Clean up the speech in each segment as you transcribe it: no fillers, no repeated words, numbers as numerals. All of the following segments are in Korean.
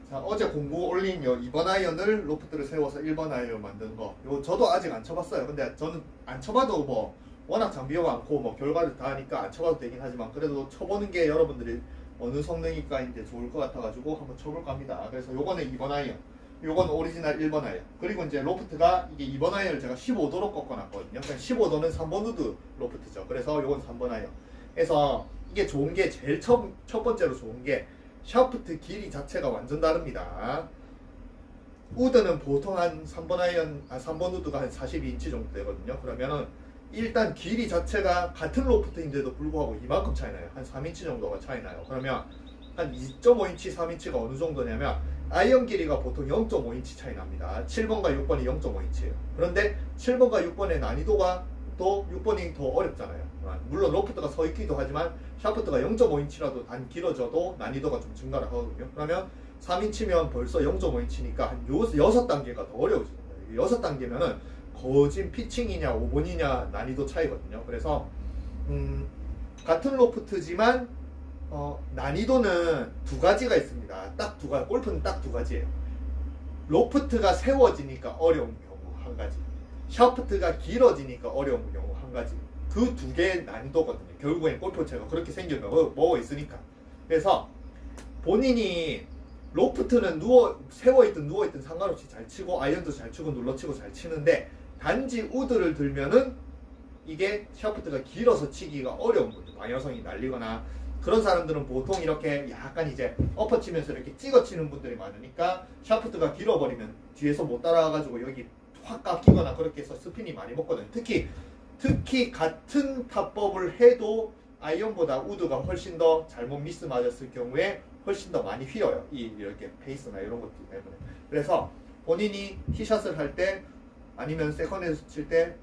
자, 어제 공고 올린 요 2번 아이언을 로프트를 세워서 1번 아이언을 만드는 거. 요 저도 아직 안 쳐봤어요. 근데 저는 안 쳐봐도 뭐 워낙 장비가 많고 뭐 결과를 다 하니까 안 쳐봐도 되긴 하지만 그래도 쳐보는 게 여러분들이 어느 성능일까 이제 좋을 것 같아가지고 한번 쳐볼까 합니다. 그래서 요거는 2번 아이언, 요건 오리지널 1번 아이언. 그리고 이제 로프트가 이게 2번 아이언을 제가 15도로 꺾어놨거든요. 그러니까 15도는 3번 우드 로프트죠. 그래서 요건 3번 아이언. 그래서 이게 좋은 게 제일 첫 번째로 좋은 게 샤프트 길이 자체가 완전 다릅니다. 우드는 보통 한 3번 아이언, 3번 우드가 한 42인치 정도 되거든요. 그러면은 일단 길이 자체가 같은 로프트인데도 불구하고 이만큼 차이 나요. 한 3인치 정도가 차이 나요. 그러면 한 2.5인치, 3인치가 어느 정도냐면 아이언 길이가 보통 0.5인치 차이 납니다. 7번과 6번이 0.5인치예요. 그런데 7번과 6번의 난이도가 또 6번이 더 어렵잖아요. 물론 로프트가 서 있기도 하지만 샤프트가 0.5인치라도 단 길어져도 난이도가 좀 증가를 하거든요. 그러면 3인치면 벌써 0.5인치니까 한 6단계가 더 어려워지는 거예요. 6단계면은 거진 피칭이냐 5번이냐 난이도 차이거든요. 그래서 같은 로프트지만 난이도는 두 가지가 있습니다. 딱 두 가지. 골프는 딱 두 가지예요. 로프트가 세워지니까 어려운 경우 한 가지, 샤프트가 길어지니까 어려운 경우 한 가지. 그 두 개의 난이도거든요. 결국엔 골프채가 그렇게 생긴 거 있으니까. 그래서 본인이 로프트는 세워있든 누워있든 상관없이 잘 치고 아이언도 잘 치고 눌러치고 잘 치는데 단지 우드를 들면은 이게 샤프트가 길어서 치기가 어려운 분들, 방향성이 날리거나 그런 사람들은 보통 이렇게 약간 이제 엎어치면서 이렇게 찍어 치는 분들이 많으니까 샤프트가 길어버리면 뒤에서 못 따라와가지고 여기 확 깎이거나 그렇게 해서 스핀이 많이 먹거든요. 특히 같은 타법을 해도 아이언보다 우드가 훨씬 더 잘못 미스 맞았을 경우에 훨씬 더 많이 휘어요. 이렇게 페이스나 이런 것들 때문에. 그래서 본인이 티샷을 할 때 아니면 세컨에서 칠 때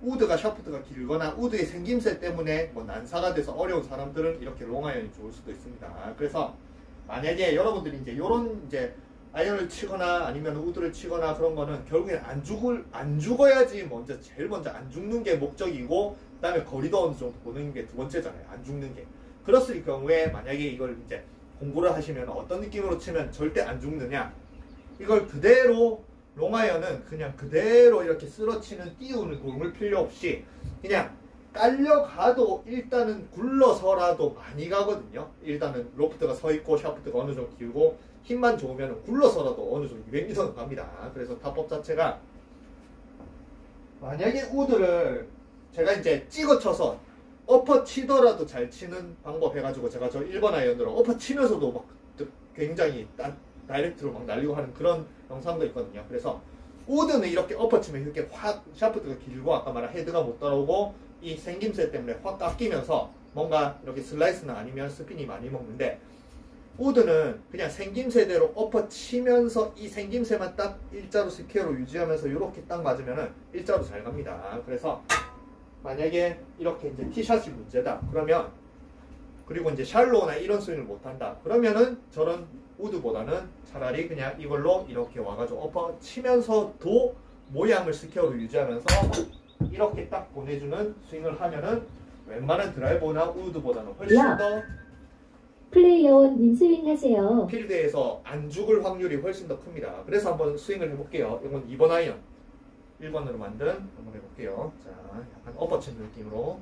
우드가 샤프트가 길거나 우드의 생김새 때문에 뭐 난사가 돼서 어려운 사람들은 이렇게 롱아이언이 좋을 수도 있습니다. 그래서 만약에 여러분들이 이제 요런 이제 아이언을 치거나 아니면 우드를 치거나 그런 거는 결국엔 안 죽어야지 제일 먼저 안 죽는 게 목적이고 그 다음에 거리도 어느 정도 보는 게 두 번째잖아요. 안 죽는 게. 그랬을 경우에 만약에 이걸 이제 공부를 하시면 어떤 느낌으로 치면 절대 안 죽느냐, 이걸 그대로 롱아이언은 그냥 그대로 이렇게 쓰러치는 띄우는 공을 필요 없이 그냥 깔려가도 일단은 굴러서라도 많이 가거든요. 일단은 로프트가 서 있고 샤프트가 어느 정도 길고 힘만 좋으면 굴러서라도 어느 정도 200m는 갑니다. 그래서 타법 자체가 만약에 우드를 제가 이제 찍어쳐서 엎어 치더라도 잘 치는 방법 해가지고 제가 저 1번 아이언으로 엎어 치면서도 막 굉장히 다이렉트로 막 날리고 하는 그런 영상도 있거든요. 그래서 우드는 이렇게 엎어 치면 이렇게 확 샤프트가 길고 아까 말한 헤드가 못 따라오고 이 생김새 때문에 확 깎이면서 뭔가 이렇게 슬라이스나 아니면 스핀이 많이 먹는데, 우드는 그냥 생김새대로 엎어 치면서 이 생김새만 딱 일자로 스퀘어로 유지하면서 이렇게 딱 맞으면은 일자로 잘 갑니다. 그래서 만약에 이렇게 이제 티샷이 문제다 그러면, 그리고 이제 샬로우나 이런 스윙을 못한다 그러면은 저런 우드보다는 차라리 그냥 이걸로 이렇게 와가지고 엎어 치면서도 모양을 스퀘어로 유지하면서 이렇게 딱 보내주는 스윙을 하면은 웬만한 드라이버나 우드보다는 훨씬 더 플레이어원 인스윙 하세요. 필드에서 안 죽을 확률이 훨씬 더 큽니다. 그래서 한번 스윙을 해볼게요. 이건 2번 아이언 1번으로 만든 한번 해볼게요. 자, 약간 엎어치는 느낌으로.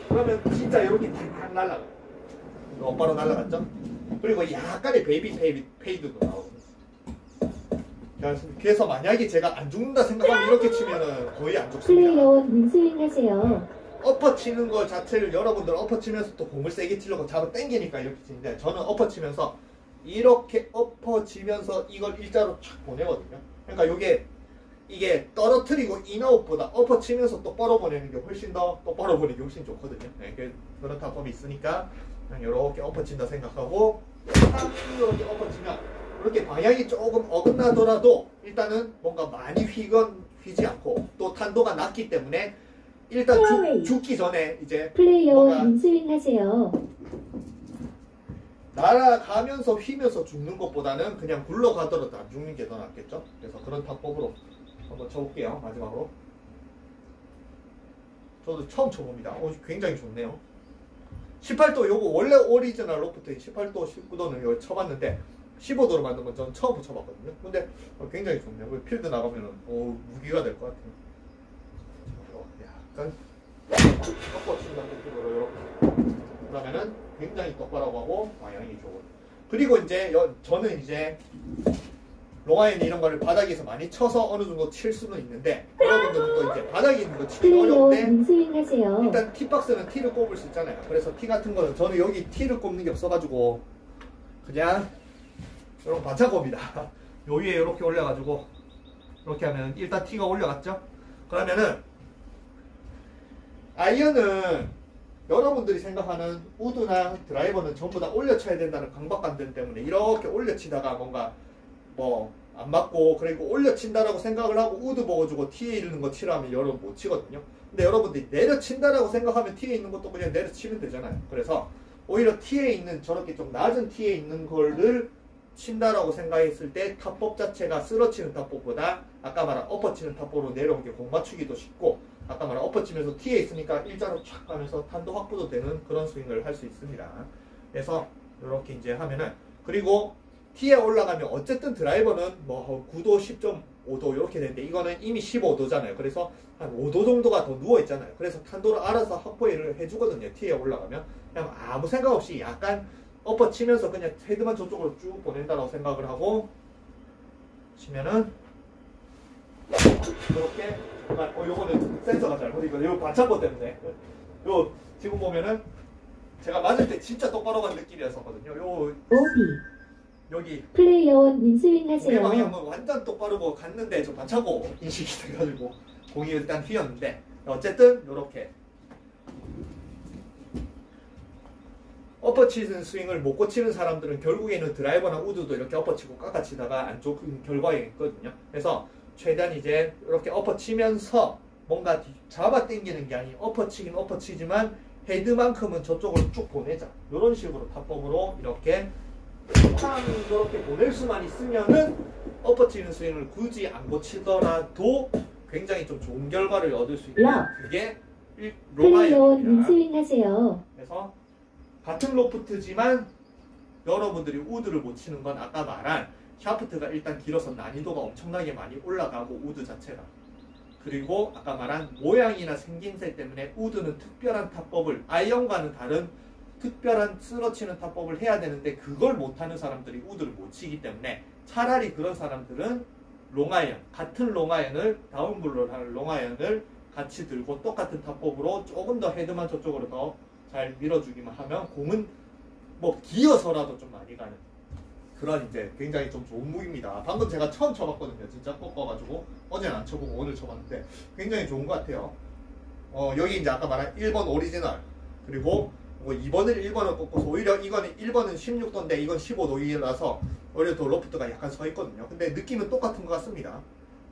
그러면 진짜 이렇게 탁 날아가요. 엇바로 날아갔죠? 그리고 약간의 베이비 페이드도 나오고. 그래서 만약에 제가 안 죽는다 생각하면 이렇게 치면은 거의 안 죽습니다. 플레이어원 인스윙 하세요. 엎어치는 거 자체를 여러분들 엎어치면서 또 공을 세게 치려고 잡아 당기니까 이렇게 치는데, 저는 엎어치면서 이렇게 엎어지면서 이걸 일자로 촥 보내거든요. 그러니까 이게 떨어뜨리고 인아웃보다 엎어치면서 똑바로 보내는 게 훨씬 더 똑바로 보내는 게 훨씬 좋거든요. 네, 그런 타법이 있으니까 그냥 이렇게 엎어친다 생각하고 이렇게 엎어치면 이렇게 방향이 조금 어긋나더라도 일단은 뭔가 많이 휘지 않고 또 탄도가 낮기 때문에 일단 죽기 전에 이제 플레이어원 인스윙 하세요. 날아가면서 휘면서 죽는 것보다는 그냥 굴러가더라도 안 죽는 게 더 낫겠죠. 그래서 그런 타법으로 한번 쳐볼게요. 마지막으로 저도 처음 쳐봅니다. 굉장히 좋네요. 18도 요거 원래 오리지널 로프트인 18도, 19도는 이거 쳐봤는데 15도로 만든 건 저는 처음 쳐봤거든요. 근데 굉장히 좋네요. 필드 나가면은 무기가 될 것 같아요. 약간 꺾어친다는 느낌으로 이렇게 그러면은 굉장히 똑바로 하고 방향이 좋은. 그리고 이제 저는 이제 롱아이언 이런 거를 바닥에서 많이 쳐서 어느 정도 칠 수는 있는데 여러분들은 또 이제 바닥에 있는 거 치기 플레이어원 어려운데 인스윙 하세요. 일단 티박스는 티를 꼽을 수 있잖아요. 그래서 티 같은 거는 저는 여기 티를 꼽는 게 없어가지고 그냥 이런 반창고입니다. 요 위에 이렇게 올려가지고 이렇게 하면 일단 티가 올려갔죠. 그러면은 아이언은 여러분들이 생각하는 우드나 드라이버는 전부 다 올려쳐야 된다는 강박관들 때문에 이렇게 올려치다가 뭔가 뭐 안 맞고 그리고 올려친다라고 생각을 하고 우드 먹어주고 티에 있는 거 치라면 여러분 못 치거든요. 근데 여러분들이 내려친다라고 생각하면 티에 있는 것도 그냥 내려치면 되잖아요. 그래서 오히려 티에 있는 저렇게 좀 낮은 티에 있는 거를 친다라고 생각했을 때 탑법 자체가 쓰러치는 탑법보다 아까 말한 엎어치는 탑법으로 내려온 게 공 맞추기도 쉽고 아까 말한 엎어치면서 티에 있으니까 일자로 촥 가면서 탄도 확보도 되는 그런 스윙을 할 수 있습니다. 그래서 이렇게 이제 하면은 그리고 티에 올라가면 어쨌든 드라이버는 뭐 9도, 10.5도 이렇게 되는데 이거는 이미 15도잖아요. 그래서 한 5도 정도가 더 누워 있잖아요. 그래서 탄도를 알아서 확보를 해주거든요. 티에 올라가면 그냥 아무 생각 없이 약간 엎어치면서 그냥 헤드만 저쪽으로 쭉 보낸다고 생각을 하고 치면은 이렇게 요거는 센서가 잘못이고 요 반창고 때문에 요 지금 보면은 제가 맞을 때 진짜 똑바로 간 느낌이었었거든요. 요 오비. 여기 플레이어원 인스윙 공의 하세요. 방향은 완전 똑바르고 갔는데 저 반창고 인식이 돼가지고 공이 일단 휘었는데 어쨌든 요렇게 엎어치는 스윙을 못 고치는 사람들은 결국에는 드라이버나 우드도 이렇게 엎어치고 깎아치다가 안 좋은 결과가 있거든요. 그래서 최대한 이제 이렇게 엎어치면서 뭔가 잡아 당기는 게 아닌 엎어치긴 엎어치지만 헤드만큼은 저쪽으로 쭉 보내자. 이런 식으로 탑법으로 이렇게 이렇게 보낼 수만 있으면은 엎어치는 스윙을 굳이 안 고치더라도 굉장히 좀 좋은 결과를 얻을 수 있는 그게 플레이어원 롱아이언입니다. 인스윙 하세요. 그래서 같은 로프트지만 여러분들이 우드를 못 치는 건 아까 말한 샤프트가 일단 길어서 난이도가 엄청나게 많이 올라가고 우드 자체가 그리고 아까 말한 모양이나 생김새 때문에 우드는 특별한 탑법을 아이언과는 다른 특별한 쓰러치는 탑법을 해야 되는데 그걸 못하는 사람들이 우드를 못 치기 때문에 차라리 그런 사람들은 롱아이언 같은 롱아이언을 다운블로를 하는 롱아이언을 같이 들고 똑같은 탑법으로 조금 더 헤드만 저쪽으로 더 잘 밀어주기만 하면 공은 뭐 기어서라도 좀 많이 가는 그런 이제 굉장히 좀 좋은 무기입니다. 방금 제가 처음 쳐봤거든요. 진짜 꺾어가지고 어제는 안 쳐보고 오늘 쳐봤는데 굉장히 좋은 것 같아요. 여기 이제 아까 말한 1번 오리지널 그리고 뭐 2번을 1번을 꺾어서 오히려 이거는 1번은 16도인데 이건 15도이라서 오히려 더 로프트가 약간 서 있거든요. 근데 느낌은 똑같은 것 같습니다.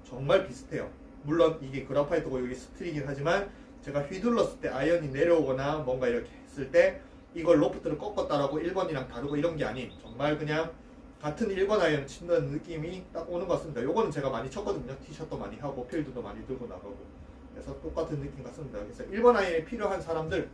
정말 비슷해요. 물론 이게 그라파이트고 여기 스틸이긴 하지만 제가 휘둘렀을 때 아이언이 내려오거나 뭔가 이렇게 했을 때 이걸 로프트를 꺾었다라고 1번이랑 다르고 이런 게 아닌 정말 그냥 같은 1번 아이언 친다는 느낌이 딱 오는 것 같습니다. 요거는 제가 많이 쳤거든요. 티샷도 많이 하고 필드도 많이 들고 나가고 그래서 똑같은 느낌 같습니다. 그래서 1번 아이언이 필요한 사람들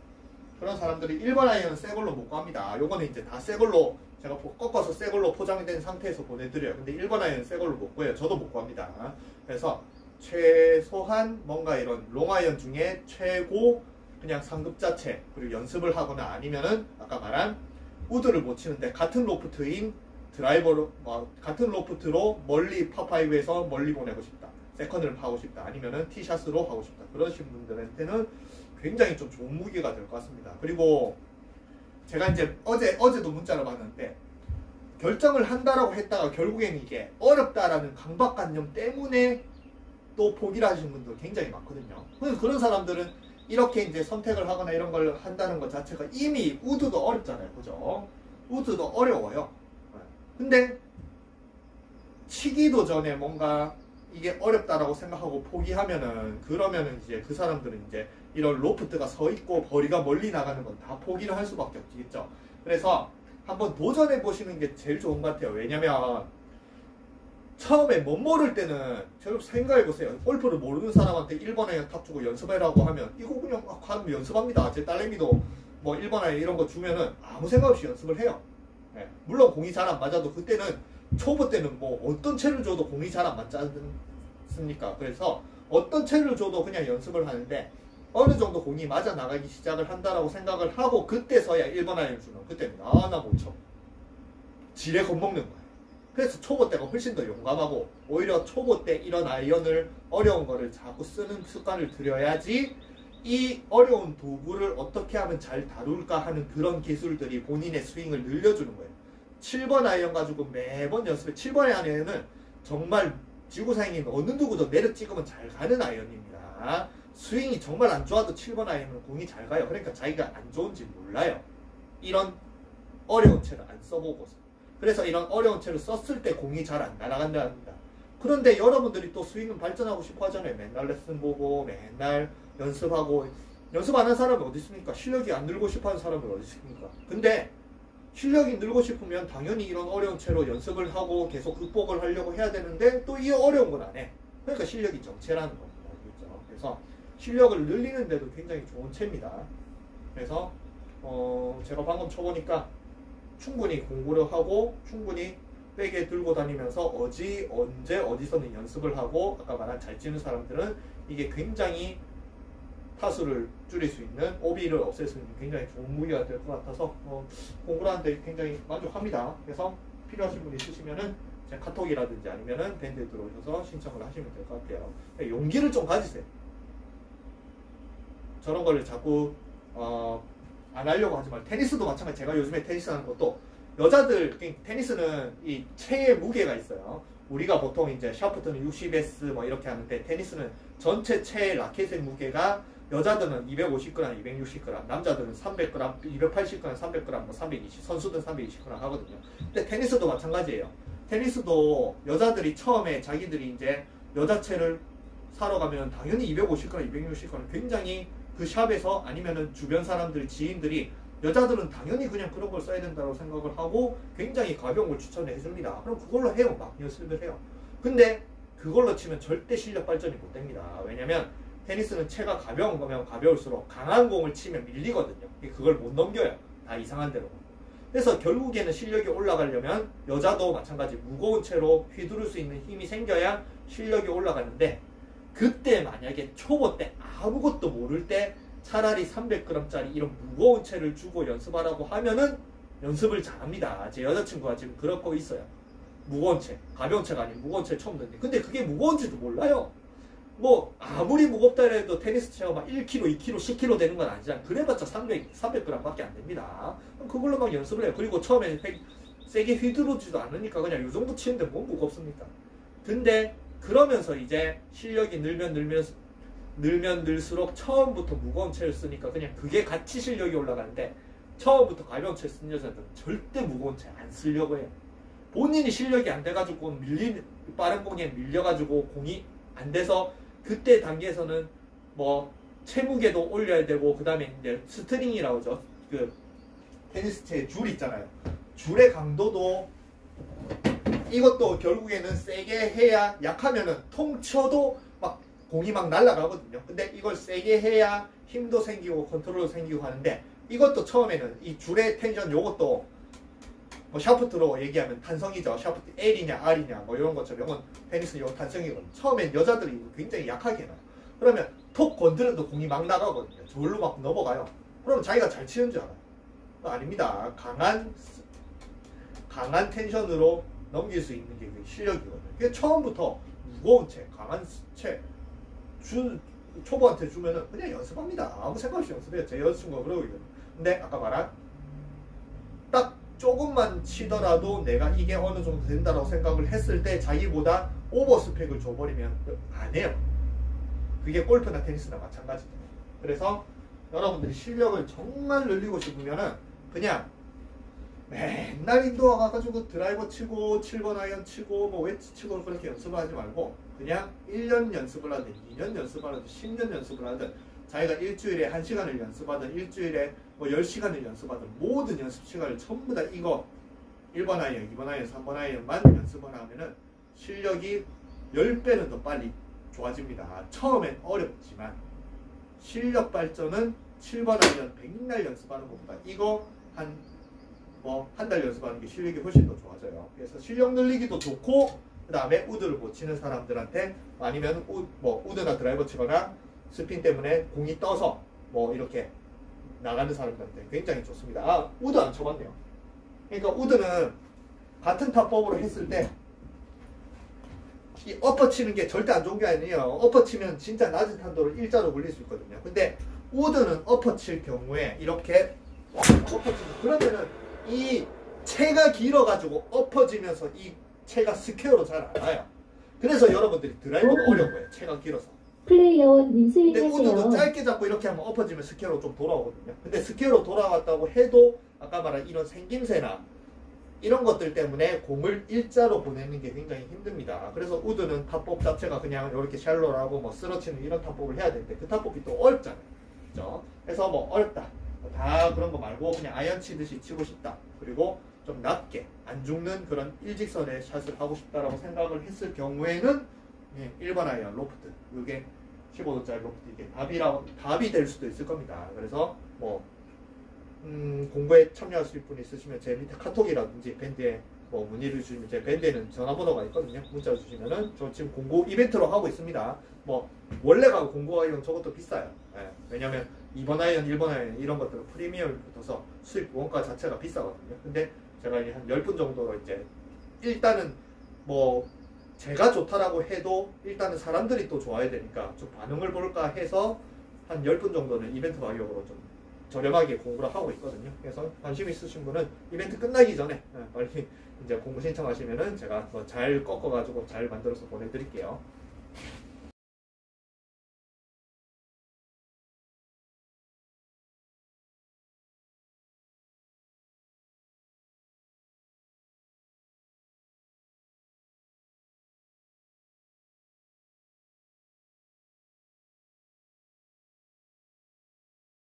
그런 사람들이 1번 아이언은 새 걸로 못 구합니다. 요거는 이제 다 새 걸로 제가 꺾어서 새 걸로 포장된 상태에서 보내드려요. 근데 1번 아이언은 새 걸로 못 구해요. 저도 못 구합니다. 그래서 최소한 뭔가 이런 롱아이언 중에 최고 그냥 상급 자체 그리고 연습을 하거나 아니면은 아까 말한 우드를 못 치는데 같은 로프트인 드라이버로 같은 로프트로 멀리 파5에서 멀리 보내고 싶다. 세컨을 하고 싶다. 아니면은 티샷으로 하고 싶다. 그러신 분들한테는 굉장히 좀 좋은 무기가 될 것 같습니다. 그리고 제가 이제 어제도 문자를 받았는데 결정을 한다라고 했다가 결국엔 이게 어렵다라는 강박관념 때문에 또 포기를 하시는 분들 굉장히 많거든요. 그래서 그런 사람들은 이렇게 이제 선택을 하거나 이런 걸 한다는 것 자체가 이미 우드도 어렵잖아요. 그죠? 우드도 어려워요. 근데 치기도 전에 뭔가 이게 어렵다라고 생각하고 포기하면은 그러면은 이제 그 사람들은 이제 이런 로프트가 서 있고 거리가 멀리 나가는 건 다 포기를 할 수밖에 없겠죠. 그래서 한번 도전해 보시는 게 제일 좋은 것 같아요. 왜냐면 처음에 못 모를 때는 제가 생각해 보세요. 골프를 모르는 사람한테 1번에 탑 주고 연습해라고 하면 이거 그냥 가면 연습합니다. 제 딸내미도 뭐 1번 아이언 이런 거 주면은 아무 생각 없이 연습을 해요. 예. 물론 공이 잘 안 맞아도 그때는 초보 때는 뭐 어떤 채를 줘도 공이 잘 안 맞지 않습니까? 그래서 어떤 채를 줘도 그냥 연습을 하는데 어느 정도 공이 맞아 나가기 시작을 한다라고 생각을 하고 그때서야 1번 아이언 주면 그때는 나 못 쳐. 지레 겁먹는 거예요. 그래서 초보 때가 훨씬 더 용감하고 오히려 초보 때 이런 아이언을 어려운 거를 자꾸 쓰는 습관을 들여야지 이 어려운 도구를 어떻게 하면 잘 다룰까 하는 그런 기술들이 본인의 스윙을 늘려주는 거예요. 7번 아이언 가지고 매번 연습해. 7번 아이언은 정말 지구상에 어느 누구도 내려 찍으면 잘 가는 아이언입니다. 스윙이 정말 안 좋아도 7번 아이언은 공이 잘 가요. 그러니까 자기가 안 좋은지 몰라요. 이런 어려운 채를 안 써보고서. 그래서 이런 어려운 채를 썼을 때 공이 잘 안 날아간다 합니다. 그런데 여러분들이 또 스윙은 발전하고 싶어 하잖아요. 맨날 레슨 보고 맨날 연습하고. 연습 안 하는 사람이 어디 있습니까? 실력이 안 늘고 싶어 하는 사람이 어디 있습니까? 근데 실력이 늘고 싶으면 당연히 이런 어려운 채로 연습을 하고 계속 극복을 하려고 해야 되는데 또 이 어려운 건 안 해. 그러니까 실력이 정체라는 겁니다. 알겠죠? 그래서 실력을 늘리는 데도 굉장히 좋은 채입니다. 그래서 제가 방금 쳐보니까 충분히 공부를 하고 충분히 백에 들고 다니면서 언제 어디서는 연습을 하고 아까 말한 잘 치는 사람들은 이게 굉장히 타수를 줄일 수 있는 오비를 없앨 수 있는 굉장히 좋은 무기가 될 것 같아서 공부를 하는데 굉장히 만족합니다. 그래서 필요하신 분 있으시면은 제 카톡이라든지 아니면은 밴드에 들어오셔서 신청을 하시면 될 것 같아요. 용기를 좀 가지세요. 저런 거를 자꾸 안 하려고 하지 말고. 테니스도 마찬가지. 제가 요즘에 테니스 하는 것도 여자들 테니스는 이 채의 무게가 있어요. 우리가 보통 이제 샤프트는 60S 뭐 이렇게 하는데 테니스는 전체 채의 라켓의 무게가 여자들은 250g, 260g, 남자들은 300g, 280g, 300g, 뭐 320, 선수들은 320g 하거든요. 근데 테니스도 마찬가지예요. 테니스도 여자들이 처음에 자기들이 이제 여자채를 사러 가면 당연히 250g, 260g 굉장히 그 샵에서 아니면은 주변 사람들, 지인들이 여자들은 당연히 그냥 그런 걸 써야 된다고 생각을 하고 굉장히 가벼운 걸 추천해 줍니다. 그럼 그걸로 해요. 막 연습을 해요. 근데 그걸로 치면 절대 실력 발전이 못 됩니다. 왜냐면 테니스는 채가 가벼운 거면 가벼울수록 강한 공을 치면 밀리거든요. 그걸 못 넘겨요. 다 이상한 대로. 그래서 결국에는 실력이 올라가려면 여자도 마찬가지 무거운 채로 휘두를 수 있는 힘이 생겨야 실력이 올라가는데 그때 만약에 초보 때 아무것도 모를 때 차라리 300g짜리 이런 무거운 채를 주고 연습하라고 하면은 연습을 잘합니다. 제 여자친구가 지금 그렇고 있어요. 무거운 채, 가벼운 채가 아닌 무거운 채 처음 듣는데 근데 그게 무거운지도 몰라요. 뭐 아무리 무겁다 해도 테니스 채가 막 1kg, 2kg, 10kg 되는 건 아니잖아요. 그래봤자 300g 밖에 안 됩니다. 그걸로 막 연습을 해요. 그리고 처음에 세게 휘두르지도 않으니까 그냥 이 정도 치는데 뭐 무겁습니까? 근데 그러면서 이제 실력이 늘면 늘수록 처음부터 무거운 채를 쓰니까 그냥 그게 같이 실력이 올라가는데 처음부터 가벼운 채 쓰는 여자들은 절대 무거운 채 안 쓰려고 해요. 본인이 실력이 안 돼가지고 빠른 공에 밀려가지고 공이 안 돼서 그때 단계에서는 뭐 채무게도 올려야 되고 그 다음에 이제 스트링이라고 하죠. 그 테니스 채 줄 있잖아요. 줄의 강도도 이것도 결국에는 세게 해야 약하면은 통 쳐도 막 공이 막 날아가거든요. 근데 이걸 세게 해야 힘도 생기고 컨트롤도 생기고 하는데 이것도 처음에는 이 줄의 텐션 요것도 뭐 샤프트로 얘기하면 탄성이죠. 샤프트 L이냐 R이냐 뭐 이런 것처럼 이건 테니스 이거 탄성이거든요. 처음엔 여자들이 굉장히 약하게 해놔요. 그러면 톡 건드려도 공이 막 나가거든요. 저울로 막 넘어가요. 그러면 자기가 잘 치는 줄 알아요. 아닙니다. 강한 텐션으로 넘길 수 있는 게 실력이거든요. 그게 처음부터 무거운 채, 강한 채 초보한테 주면은 그냥 연습합니다. 아무 생각 없이 연습해요. 제 여자친구가 그러고 있거든요. 근데 아까 말한 딱 조금만 치더라도 내가 이게 어느 정도 된다고 생각을 했을 때 자기보다 오버 스펙을 줘버리면 안 해요. 그게 골프나 테니스나 마찬가지예요. 그래서 여러분들이 실력을 정말 늘리고 싶으면은 그냥 맨날 인도어 가가지고 드라이버 치고 7번 아이언 치고 뭐 웨지 치고 그렇게 연습을 하지 말고 그냥 1년 연습을 하든 2년 연습을 하든 10년 연습을 하든 자기가 일주일에 1시간을 연습하든 일주일에 뭐 10시간을 연습하든 모든 연습 시간을 전부 다 이거 1번 아이언, 2번 아이언, 3번 아이언만 연습을 하면은 실력이 10배는 더 빨리 좋아집니다. 처음엔 어렵지만 실력 발전은 7번 아이언 100날 연습하는 것보다 이거 한 달 연습하는 게 실력이 훨씬 더 좋아져요. 그래서 실력 늘리기도 좋고, 그 다음에 우드를 못 치는 사람들한테, 아니면 우드나 드라이버 치거나 스핀 때문에 공이 떠서 뭐 이렇게 나가는 사람들한테 굉장히 좋습니다. 아, 우드 안 쳐봤네요. 그러니까 우드는 같은 타법으로 했을 때 이 엎어 치는 게 절대 안 좋은 게 아니에요. 엎어 치면 진짜 낮은 탄도를 일자로 굴릴 수 있거든요. 근데 우드는 엎어 칠 경우에 이렇게 엎어 치면, 그러면은 이 채가 길어가지고 엎어지면서 이 채가 스퀘어로 잘 안 와요. 그래서 여러분들이 드라이버가 어려운 거예요. 채가 길어서. 플레이어원 민스윙 근데 우드도 하세요. 짧게 잡고 이렇게 하면 엎어지면 스퀘어로 좀 돌아오거든요. 근데 스퀘어로 돌아왔다고 해도 아까 말한 이런 생김새나 이런 것들 때문에 공을 일자로 보내는 게 굉장히 힘듭니다. 그래서 우드는 탑법 자체가 그냥 이렇게 샬로라고 뭐 쓰러치는 이런 탑법을 해야 되는데 그 탑법이 또 어렵잖아요. 그죠? 그래서 뭐 어렵다, 다 그런 거 말고 그냥 아이언 치듯이 치고 싶다, 그리고 좀 낮게 안 죽는 그런 일직선의 샷을 하고 싶다라고 생각을 했을 경우에는 1번 아이언 로프트, 이게 15도짜리 로프트, 이게 답이 될 수도 있을 겁니다. 그래서 뭐 공부에 참여하실 분 있으시면 제 밑에 카톡이라든지 밴드에 뭐 문의를 주시면, 제 밴드에는 전화번호가 있거든요. 문자 주시면은 저 지금 공고 이벤트로 하고 있습니다. 뭐 원래가 공고 아이언 저것도 비싸요. 왜냐면 2번 아이언, 1번 아이언 이런 것들은 프리미엄이 붙어서 수입 원가 자체가 비싸거든요. 근데 제가 이제 한 10분 정도로 이제 일단은 뭐 제가 좋다라고 해도 일단은 사람들이 또 좋아야 되니까 좀 반응을 볼까 해서 한 10분 정도는 이벤트 가격으로 좀 저렴하게 공부를 하고 있거든요. 그래서 관심 있으신 분은 이벤트 끝나기 전에 빨리 이제 공부 신청하시면은 제가 뭐 잘 꺾어가지고 잘 만들어서 보내드릴게요.